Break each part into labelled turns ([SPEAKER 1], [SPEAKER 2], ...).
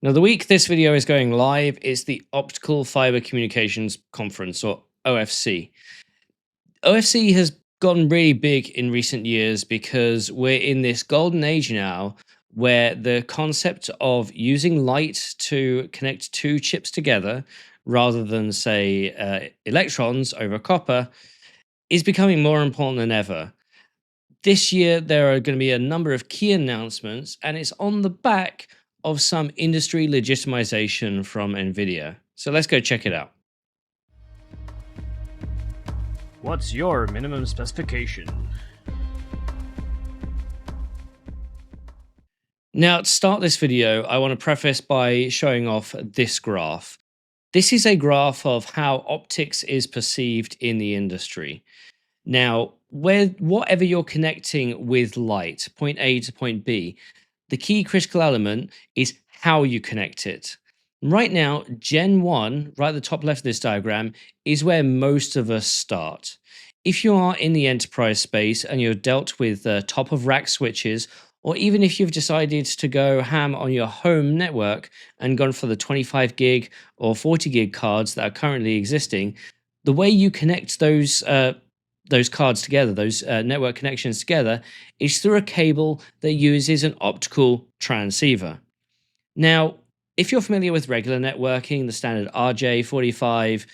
[SPEAKER 1] Now, the week this video is going live is the Optical Fiber Communications Conference, or OFC. OFC has gotten really big in recent years because we're in this golden age now where the concept of using light to connect two chips together rather than, say, electrons over copper is becoming more important than ever. This year, there are going to be a number of key announcements, and it's on the back of some industry legitimization from NVIDIA. So let's go check it out. What's your minimum specification? Now, to start this video, I want to preface by showing off this graph. This is a graph of how optics is perceived in the industry. Now, whatever you're connecting with light, point A to point B, the key critical element is how you connect it. Right now, Gen 1, right at the top left of this diagram, is where most of us start. If you are in the enterprise space and you're dealt with top of rack switches, or even if you've decided to go ham on your home network and gone for the 25 gig or 40 gig cards that are currently existing, the way you connect those cards together, those network connections together, is through a cable that uses an optical transceiver. Now, if you're familiar with regular networking, the standard RJ45,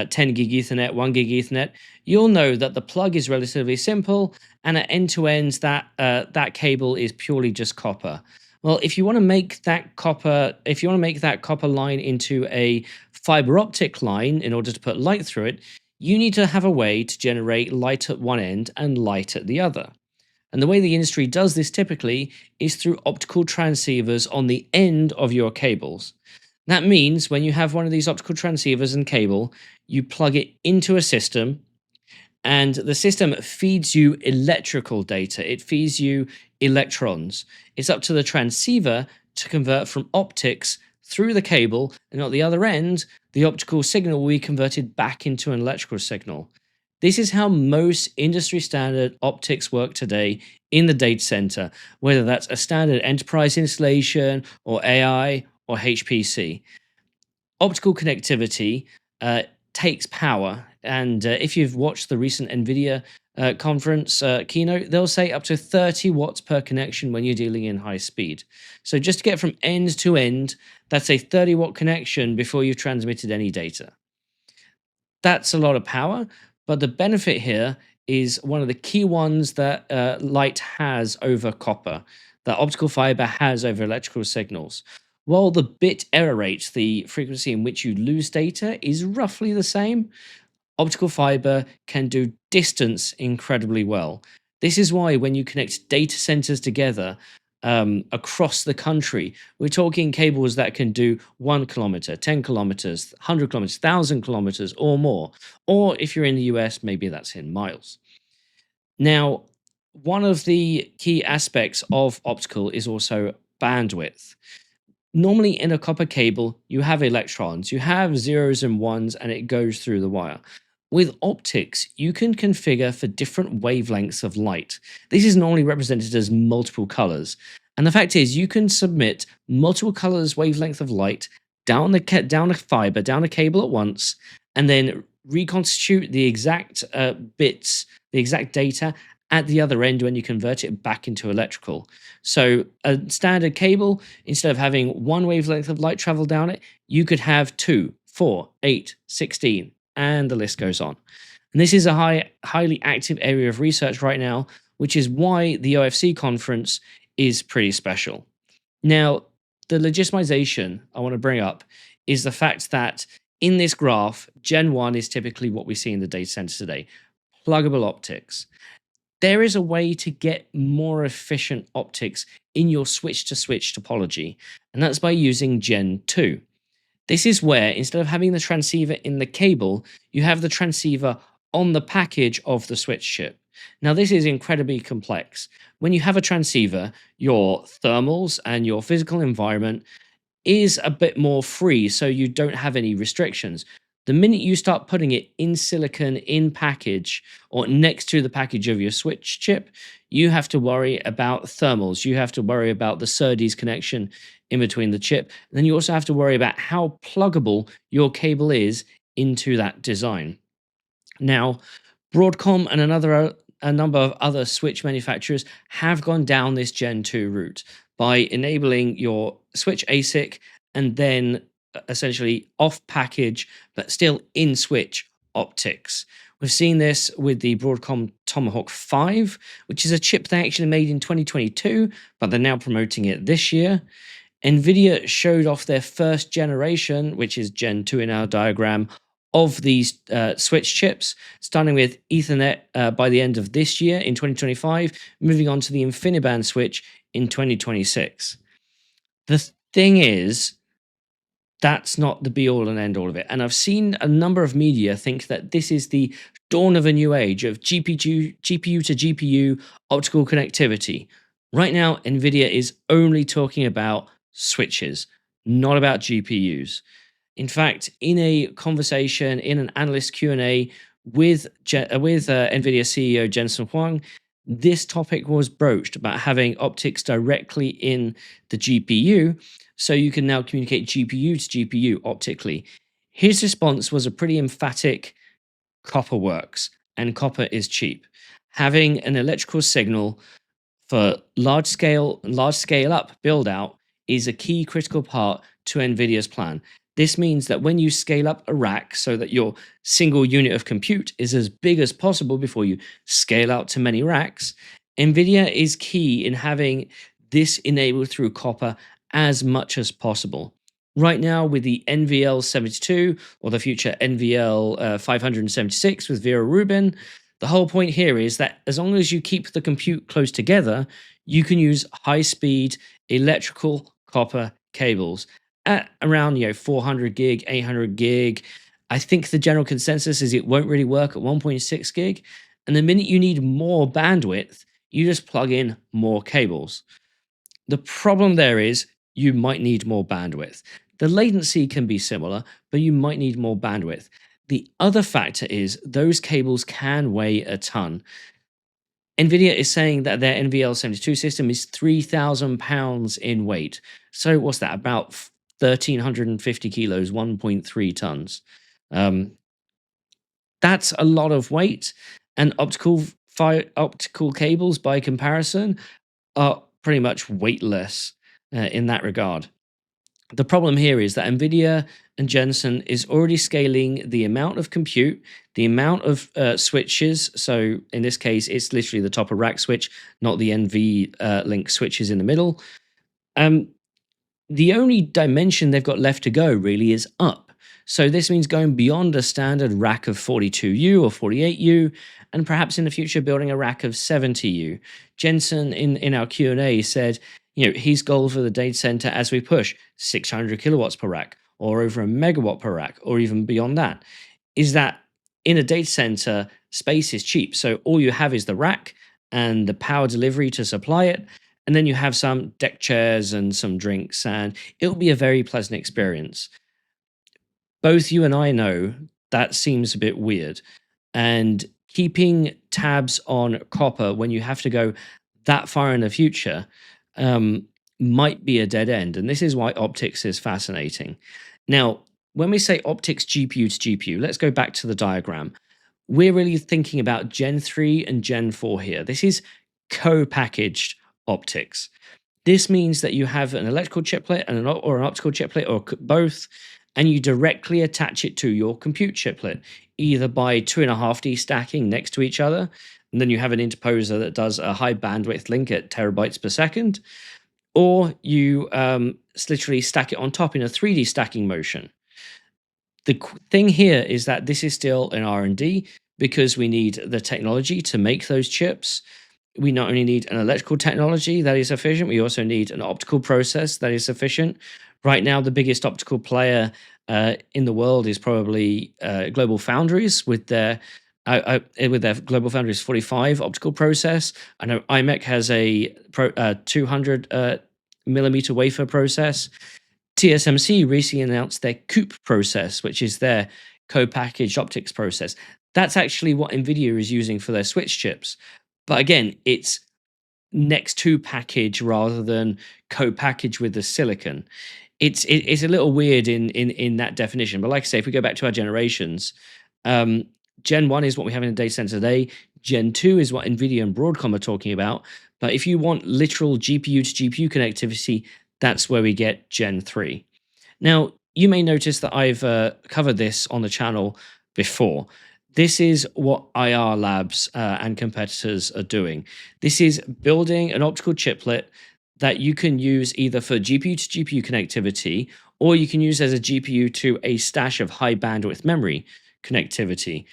[SPEAKER 1] 10 gig Ethernet, 1 gig Ethernet, you'll know that the plug is relatively simple, and at end to end, that cable is purely just copper. Well, if you want to make that copper line into a fiber optic line in order to put light through it, you need to have a way to generate light at one end and light at the other. And the way the industry does this typically is through optical transceivers on the end of your cables. That means when you have one of these optical transceivers and cable, you plug it into a system, and the system feeds you electrical data. It feeds you electrons. It's up to the transceiver to convert from optics through the cable, and at the other end, the optical signal will be converted back into an electrical signal. This is how most industry standard optics work today in the data center, whether that's a standard enterprise installation or AI or HPC. Optical connectivity takes power, and if you've watched the recent NVIDIA conference keynote, they'll say up to 30 watts per connection when you're dealing in high speed. So just to get from end to end, that's a 30 watt connection before you've transmitted any data. That's a lot of power, but the benefit here is one of the key ones that light has over copper, that optical fiber has over electrical signals. While the bit error rate, the frequency in which you lose data, is roughly the same, optical fiber can do distance incredibly well. This is why when you connect data centers together across the country, we're talking cables that can do 1 kilometer, 10 kilometers, 100 kilometers, 1,000 kilometers or more. Or if you're in the US, maybe that's in miles. Now, one of the key aspects of optical is also bandwidth. Normally in a copper cable, you have electrons, you have zeros and ones, and it goes through the wire. With optics, you can configure for different wavelengths of light. This is normally represented as multiple colors. And the fact is, you can submit multiple colors wavelength of light down a fiber, down a cable at once, and then reconstitute the exact bits, the exact data at the other end when you convert it back into electrical. So a standard cable, instead of having one wavelength of light travel down it, you could have 2, 4, 8, 16, and the list goes on. And this is a highly active area of research right now, which is why the OFC conference is pretty special. Now, the legitimization I want to bring up is the fact that in this graph, Gen 1 is typically what we see in the data center today, pluggable optics. There is a way to get more efficient optics in your switch-to-switch topology, and that's by using Gen 2. This is where, instead of having the transceiver in the cable, you have the transceiver on the package of the switch chip. Now, this is incredibly complex. When you have a transceiver, your thermals and your physical environment is a bit more free, so you don't have any restrictions. The minute you start putting it in silicon, in package, or next to the package of your switch chip, you have to worry about thermals. You have to worry about the SerDes connection in between the chip. And then you also have to worry about how pluggable your cable is into that design. Now, Broadcom and a number of other switch manufacturers have gone down this Gen 2 route by enabling your switch ASIC and then essentially off package, but still in switch optics. We've seen this with the Broadcom Tomahawk 5, which is a chip they actually made in 2022, but they're now promoting it this year. NVIDIA showed off their first generation, which is Gen 2 in our diagram, of these switch chips, starting with Ethernet by the end of this year in 2025, moving on to the InfiniBand switch in 2026. The thing is, that's not the be all and end all of it. And I've seen a number of media think that this is the dawn of a new age of GPU to GPU optical connectivity. Right now, NVIDIA is only talking about switches, not about GPUs. In fact, in a conversation, in an analyst Q&A with NVIDIA CEO Jensen Huang, this topic was broached about having optics directly in the GPU, so you can now communicate GPU to GPU optically. His response was a pretty emphatic: copper works, and copper is cheap. Having an electrical signal for large scale up build out is a key critical part to NVIDIA's plan. This means that when you scale up a rack so that your single unit of compute is as big as possible before you scale out to many racks, NVIDIA is key in having this enabled through copper as much as possible. Right now, with the NVL 72 or the future NVL 576 with Vera Rubin, the whole point here is that as long as you keep the compute close together, you can use high-speed electrical copper cables at around 400 gig, 800 gig. I think the general consensus is it won't really work at 1.6 gig. And the minute you need more bandwidth, you just plug in more cables. The problem there is you might need more bandwidth. The latency can be similar, but you might need more bandwidth. The other factor is those cables can weigh a ton. NVIDIA is saying that their NVL72 system is 3,000 pounds in weight. So what's that? About 1,350 kilos, 1.3 tons. That's a lot of weight, and optical cables, by comparison, are pretty much weightless in that regard. The problem here is that NVIDIA and Jensen is already scaling the amount of compute, the amount of switches. So in this case, it's literally the top of rack switch, not the NV link switches in the middle. The only dimension they've got left to go really is up. So this means going beyond a standard rack of 42U or 48U, and perhaps in the future building a rack of 70U. Jensen in our Q&A said, his goal for the data center as we push 600 kilowatts per rack, or over a megawatt per rack, or even beyond that, is that in a data center, space is cheap. So all you have is the rack and the power delivery to supply it. And then you have some deck chairs and some drinks, and it'll be a very pleasant experience. Both you and I know that seems a bit weird. And keeping tabs on copper when you have to go that far in the future might be a dead end. And this is why optics is fascinating. Now, when we say optics GPU to GPU, let's go back to the diagram. We're really thinking about Gen 3 and Gen 4 here. This is co-packaged optics. This means that you have an electrical chiplet or an optical chiplet, or both, and you directly attach it to your compute chiplet, either by 2.5D stacking next to each other, and then you have an interposer that does a high bandwidth link at terabytes per second, or you literally stack it on top in a 3D stacking motion. The thing here is that this is still in R&D because we need the technology to make those chips. We not only need an electrical technology that is efficient, we also need an optical process that is efficient. Right now, the biggest optical player in the world is probably Global Foundries with their Global Foundries 45 optical process. I know IMEC has a 200 millimeter wafer process. TSMC recently announced their COUPE process, which is their co-packaged optics process. That's actually what NVIDIA is using for their switch chips. But again, it's next to package rather than co-package with the silicon. It's a little weird in that definition. But like I say, if we go back to our generations, um, Gen 1 is what we have in the data center today. Gen 2 is what NVIDIA and Broadcom are talking about. But if you want literal GPU to GPU connectivity, that's where we get Gen 3. Now, you may notice that I've covered this on the channel before. This is what IR Labs and competitors are doing. This is building an optical chiplet that you can use either for GPU to GPU connectivity, or you can use as a GPU to a stash of high bandwidth memory connectivity.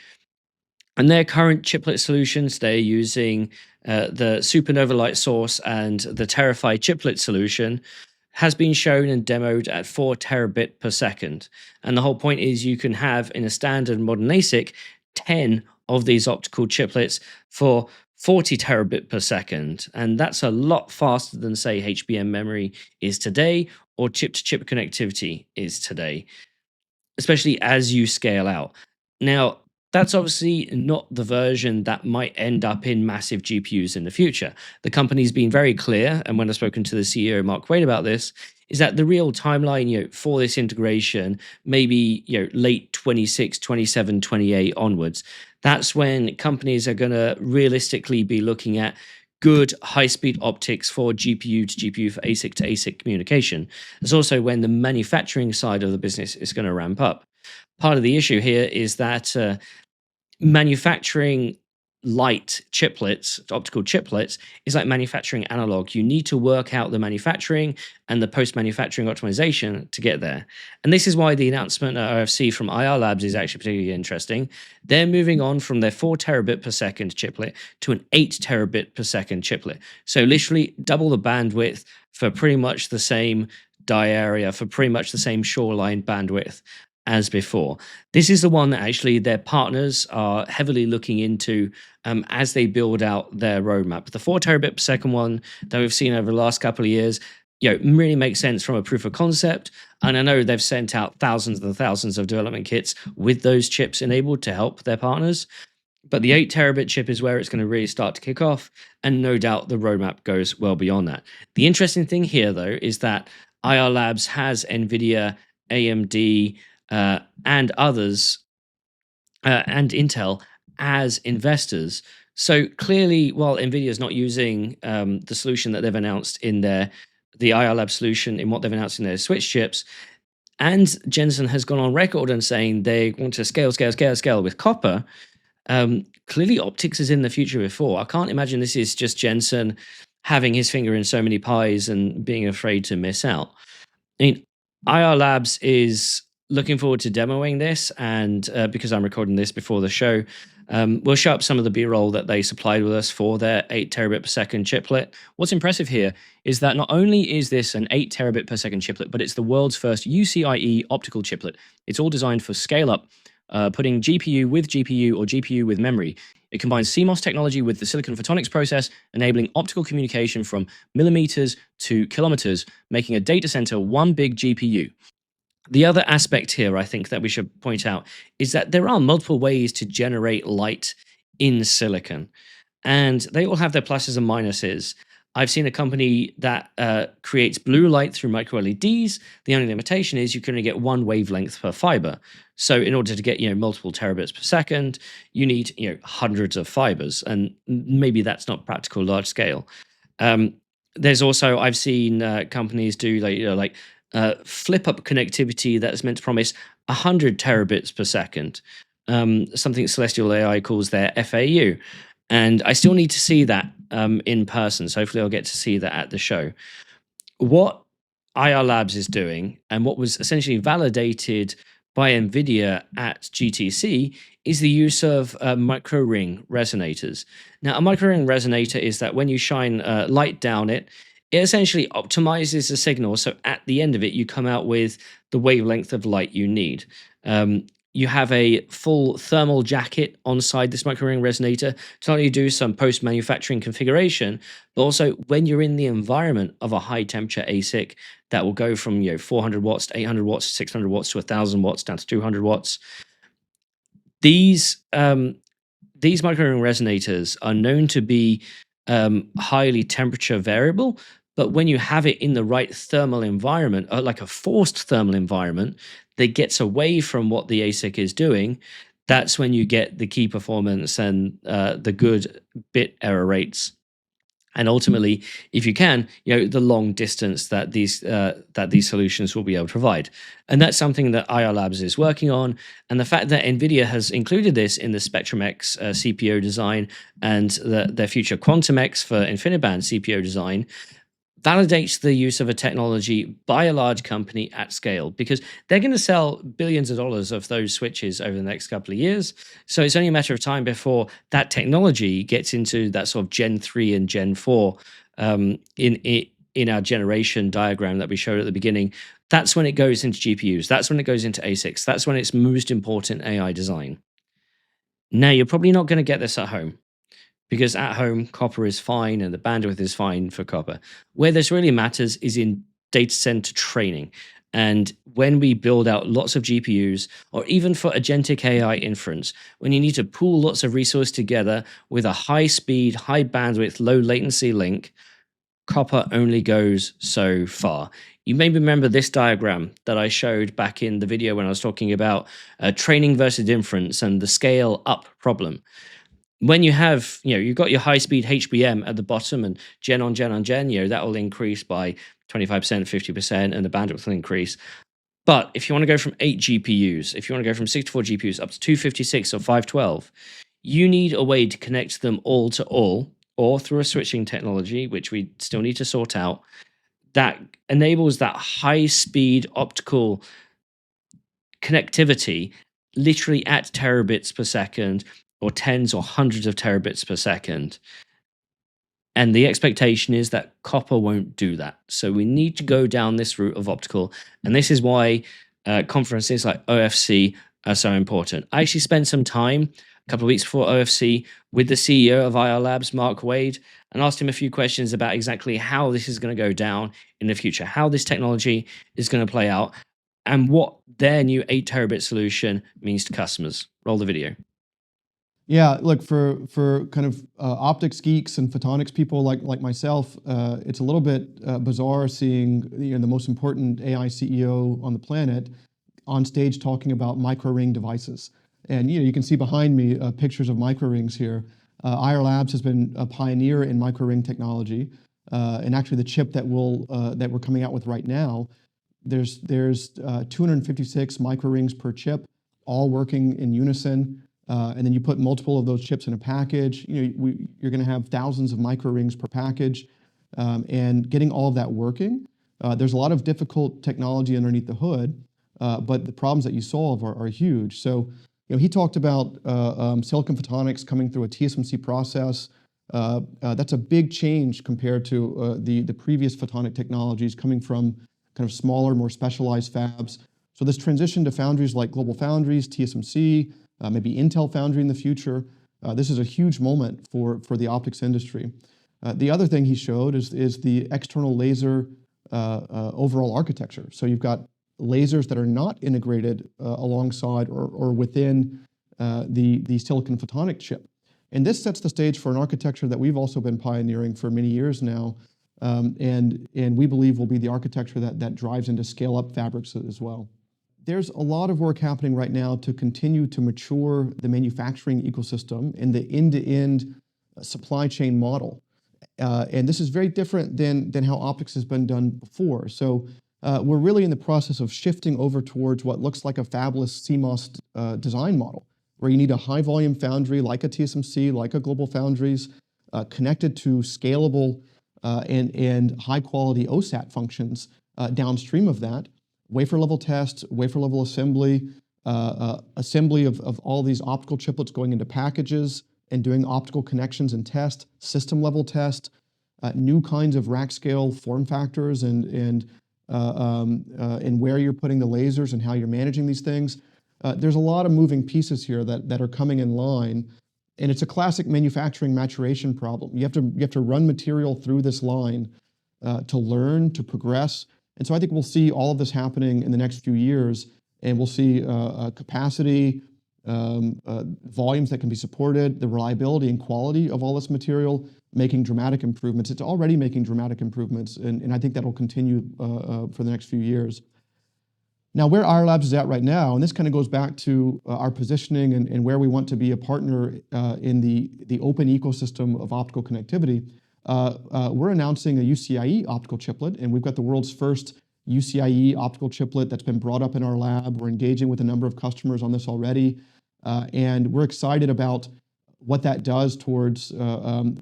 [SPEAKER 1] And their current chiplet solutions, they're using the Supernova light source, and the Terrify chiplet solution has been shown and demoed at 4 terabit per second. And the whole point is you can have in a standard modern ASIC 10 of these optical chiplets for 40 terabit per second. And that's a lot faster than, say, HBM memory is today, or chip to chip connectivity is today, especially as you scale out. Now, that's obviously not the version that might end up in massive GPUs in the future. The company's been very clear, and when I've spoken to the CEO Mark Wade about this, is that the real timeline, for this integration, maybe late 26, 27, 28 onwards. That's when companies are going to realistically be looking at good high-speed optics for GPU to GPU, for ASIC to ASIC communication. It's also when the manufacturing side of the business is going to ramp up. Part of the issue here is that manufacturing light chiplets, optical chiplets, is like manufacturing analog. You need to work out the manufacturing and the post-manufacturing optimization to get there. And this is why the announcement at OFC from IR Labs is actually particularly interesting. They're moving on from their 4 terabit per second chiplet to an 8 terabit per second chiplet. So literally double the bandwidth for pretty much the same die area, for pretty much the same shoreline bandwidth as before. This is the one that actually their partners are heavily looking into as they build out their roadmap. The 4 terabit per second one that we've seen over the last couple of years, really makes sense from a proof of concept. And I know they've sent out thousands and thousands of development kits with those chips enabled to help their partners. But the 8 terabit chip is where it's going to really start to kick off. And no doubt the roadmap goes well beyond that. The interesting thing here, though, is that IR Labs has NVIDIA, AMD, and others, and Intel as investors. So clearly, while NVIDIA is not using the solution that they've announced in the IR Lab solution in what they've announced in their switch chips, and Jensen has gone on record and saying they want to scale with copper, clearly optics is in the future before. I can't imagine this is just Jensen having his finger in so many pies and being afraid to miss out. I mean, IR Labs is looking forward to demoing this, and because I'm recording this before the show, we'll show up some of the B-roll that they supplied with us for their 8 terabit per second chiplet. What's impressive here is that not only is this an 8 terabit per second chiplet, but it's the world's first UCIe optical chiplet. It's all designed for scale-up, putting GPU with GPU or GPU with memory. It combines CMOS technology with the silicon photonics process, enabling optical communication from millimeters to kilometers, making a data center one big GPU. The other aspect here, I think, that we should point out is that there are multiple ways to generate light in silicon, and they all have their pluses and minuses. I've seen a company that creates blue light through micro LEDs. The only limitation is you can only get one wavelength per fiber. So in order to get multiple terabits per second, you need hundreds of fibers, and maybe that's not practical large scale. There's also, I've seen companies do flip up connectivity that is meant to promise 100 terabits per second, something Celestial AI calls their FAU. And I still need to see that in person. So hopefully I'll get to see that at the show. What IR Labs is doing, and what was essentially validated by NVIDIA at GTC, is the use of microring resonators. Now, a microring resonator is that when you shine light down it, it essentially optimizes the signal. So at the end of it, you come out with the wavelength of light you need. You have a full thermal jacket on-side this microring resonator to not only do some post-manufacturing configuration, but also when you're in the environment of a high-temperature ASIC that will go from 400 watts to 800 watts, 600 watts to 1,000 watts down to 200 watts. These microring resonators are known to be highly temperature variable. But when you have it in the right thermal environment, like a forced thermal environment that gets away from what the ASIC is doing, that's when you get the key performance and the good bit error rates. And ultimately, if you can, the long distance that these solutions will be able to provide. And that's something that Ayar Labs is working on. And the fact that NVIDIA has included this in the Spectrum X CPO design and their future Quantum X for InfiniBand CPO design validates the use of a technology by a large company at scale, because they're going to sell billions of dollars of those switches over the next couple of years. So it's only a matter of time before that technology gets into that sort of Gen 3 and Gen 4 in our generation diagram that we showed at the beginning. That's when it goes into GPUs. That's when it goes into ASICs. That's when it's most important AI design. Now, you're probably not going to get this at home, because at home, copper is fine and the bandwidth is fine for copper. Where this really matters is in data center training. And when we build out lots of GPUs, or even for agentic AI inference, when you need to pool lots of resources together with a high speed, high bandwidth, low latency link, copper only goes so far. You may remember this diagram that I showed back in the video when I was talking about training versus inference and the scale up problem. When you have, you've got your high speed HBM at the bottom and gen on gen on gen, that will increase by 25%, 50%, and the bandwidth will increase. But if you want to go from 8 GPUs, if you want to go from 64 GPUs up to 256 or 512, you need a way to connect them all to all, or through a switching technology, which we still need to sort out, that enables that high speed optical connectivity literally at terabits per second, or tens or hundreds of terabits per second. And the expectation is that copper won't do that. So we need to go down this route of optical. And this is why conferences like OFC are so important. I actually spent some time a couple of weeks before OFC with the CEO of Ayar Labs, Mark Wade, and asked him a few questions about exactly how this is going to go down in the future, how this technology is going to play out, and what their new 8 terabit solution means to customers. Roll the video.
[SPEAKER 2] Yeah, look, for kind of optics geeks and photonics people like myself, it's a little bit bizarre seeing the most important AI CEO on the planet on stage talking about microring devices. And you can see behind me pictures of microrings here. Ayar Labs has been a pioneer in microring technology, and actually the chip that we're coming out with right now, there's 256 microrings per chip, all working in unison. And then you put multiple of those chips in a package. You're going to have thousands of micro rings per package, and getting all of that working. There's a lot of difficult technology underneath the hood, but the problems that you solve are huge. So, he talked about silicon photonics coming through a TSMC process. That's a big change compared to the previous photonic technologies coming from kind of smaller, more specialized fabs. So this transition to foundries like Global Foundries, TSMC, maybe Intel Foundry in the future. This is a huge moment for the optics industry. The other thing he showed is the external laser overall architecture. So you've got lasers that are not integrated alongside or within the silicon photonic chip. And this sets the stage for an architecture that we've also been pioneering for many years now, and we believe will be the architecture that drives into scale-up fabrics as well. There's a lot of work happening right now to continue to mature the manufacturing ecosystem and the end-to-end supply chain model. And this is very different than how optics has been done before. So we're really in the process of shifting over towards what looks like a fabless CMOS design model, where you need a high volume foundry like a TSMC, like a Global Foundries, connected to scalable and high quality OSAT functions downstream of that. Wafer level test, wafer level assembly, assembly of all these optical chiplets going into packages and doing optical connections and test, system level test, new kinds of rack scale form factors and where you're putting the lasers and how you're managing these things. There's a lot of moving pieces here that are coming in line, and it's a classic manufacturing maturation problem. You have to run material through this line to learn, to progress. And so I think we'll see all of this happening in the next few years, and we'll see capacity, volumes that can be supported, the reliability and quality of all this material, making dramatic improvements. It's already making dramatic improvements, and I think that'll continue for the next few years. Now, where Ayar Labs is at right now, and this kind of goes back to our positioning and where we want to be a partner in the open ecosystem of optical connectivity, we're announcing a UCIe optical chiplet, and we've got the world's first UCIe optical chiplet that's been brought up in our lab. We're engaging with a number of customers on this already, and we're excited about what that does towards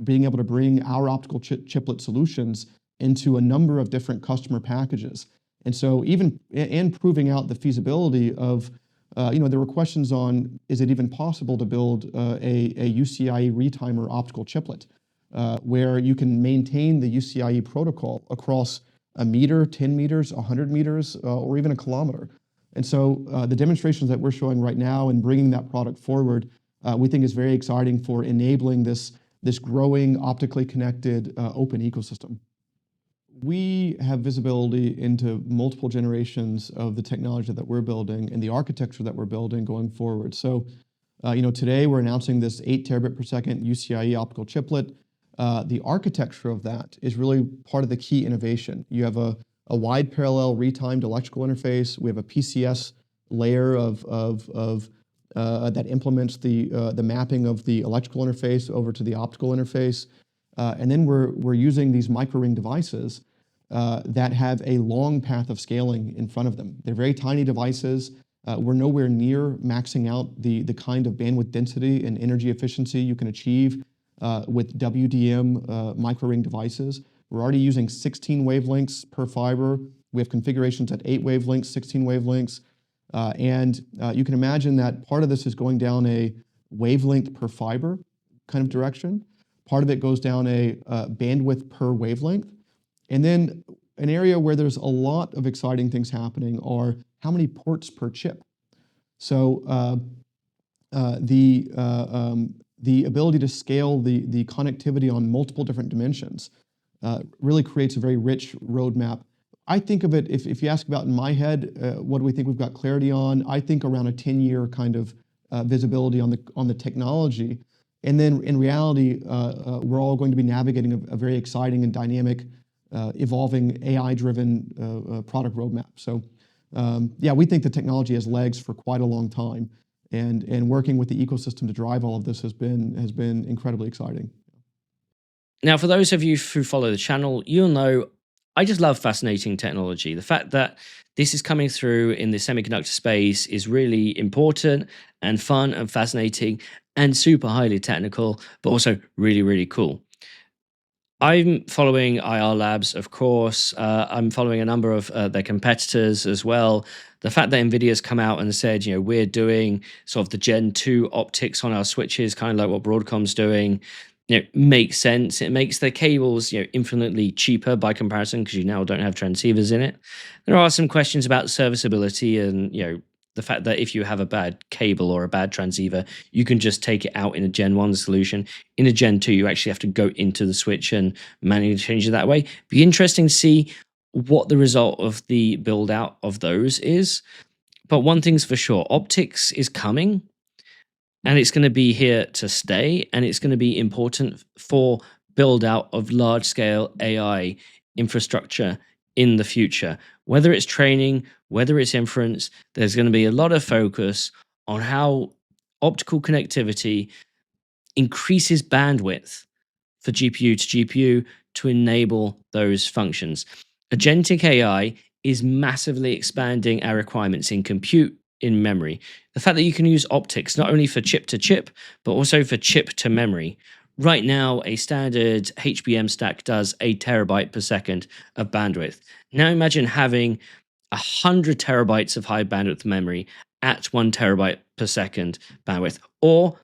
[SPEAKER 2] being able to bring our optical chiplet solutions into a number of different customer packages. And so even proving out the feasibility of, there were questions on, is it even possible to build a UCIe retimer optical chiplet where you can maintain the UCIe protocol across a meter, 10 meters, 100 meters, or even a kilometer. And so the demonstrations that we're showing right now and bringing that product forward, we think is very exciting for enabling this growing optically connected open ecosystem. We have visibility into multiple generations of the technology that we're building and the architecture that we're building going forward. So, today we're announcing this 8 terabit per second UCIe optical chiplet. The architecture of that is really part of the key innovation. You have a wide parallel retimed electrical interface. We have a PCS layer that implements the mapping of the electrical interface over to the optical interface. And then we're using these microring devices that have a long path of scaling in front of them. They're very tiny devices. We're nowhere near maxing out the kind of bandwidth density and energy efficiency you can achieve with WDM microring devices. We're already using 16 wavelengths per fiber. We have configurations at 8 wavelengths, 16 wavelengths. And you can imagine that part of this is going down a wavelength per fiber kind of direction. Part of it goes down a bandwidth per wavelength. And then an area where there's a lot of exciting things happening are how many ports per chip. So the ability to scale the connectivity on multiple different dimensions really creates a very rich roadmap. I think of it, if you ask about in my head, what do we think we've got clarity on? I think around a 10-year kind of visibility on the technology. And then in reality, we're all going to be navigating a very exciting and dynamic, evolving AI-driven product roadmap. So we think the technology has legs for quite a long time. And working with the ecosystem to drive all of this has been incredibly exciting.
[SPEAKER 1] Now, for those of you who follow the channel, you'll know I just love fascinating technology. The fact that this is coming through in the semiconductor space is really important and fun and fascinating and super highly technical, but also really, really cool. I'm following Ayar Labs, of course. I'm following a number of their competitors as well. The fact that NVIDIA's come out and said, we're doing sort of the Gen 2 optics on our switches, kind of like what Broadcom's doing, makes sense. It makes the cables, infinitely cheaper by comparison because you now don't have transceivers in it. There are some questions about serviceability and, the fact that if you have a bad cable or a bad transceiver, you can just take it out in a Gen 1 solution. In a Gen 2, you actually have to go into the switch and manually change it that way. Be interesting to see what the result of the build out of those is. But one thing's for sure, optics is coming. And it's going to be here to stay, and it's going to be important for build out of large scale AI infrastructure in the future. Whether it's training, whether it's inference, there's going to be a lot of focus on how optical connectivity increases bandwidth for GPU to GPU to enable those functions. Agentic AI is massively expanding our requirements in compute, in memory. The fact that you can use optics not only for chip to chip, but also for chip to memory. Right now, a standard HBM stack does 8 terabyte per second of bandwidth. Now imagine having 100 terabytes of high bandwidth memory at 1 terabyte per second bandwidth, or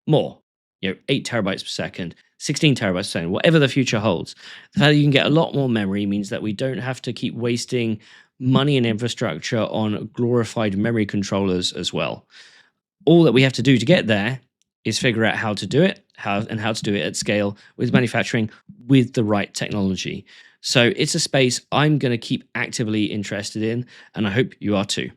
[SPEAKER 1] more, 8 terabytes per second, 16 terabytes per second, whatever the future holds. The fact that you can get a lot more memory means that we don't have to keep wasting money and infrastructure on glorified memory controllers as well. All that we have to do to get there is figure out how to do it, how to do it at scale with manufacturing with the right technology. So it's a space I'm going to keep actively interested in, and I hope you are too.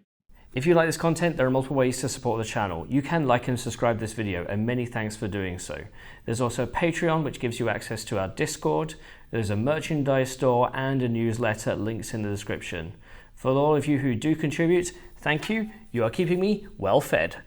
[SPEAKER 1] If you like this content, there are multiple ways to support the channel. You can like and subscribe this video, and many thanks for doing so. There's also a Patreon, which gives you access to our Discord. There's a merchandise store and a newsletter, links in the description. For all of you who do contribute, thank you. You are keeping me well fed.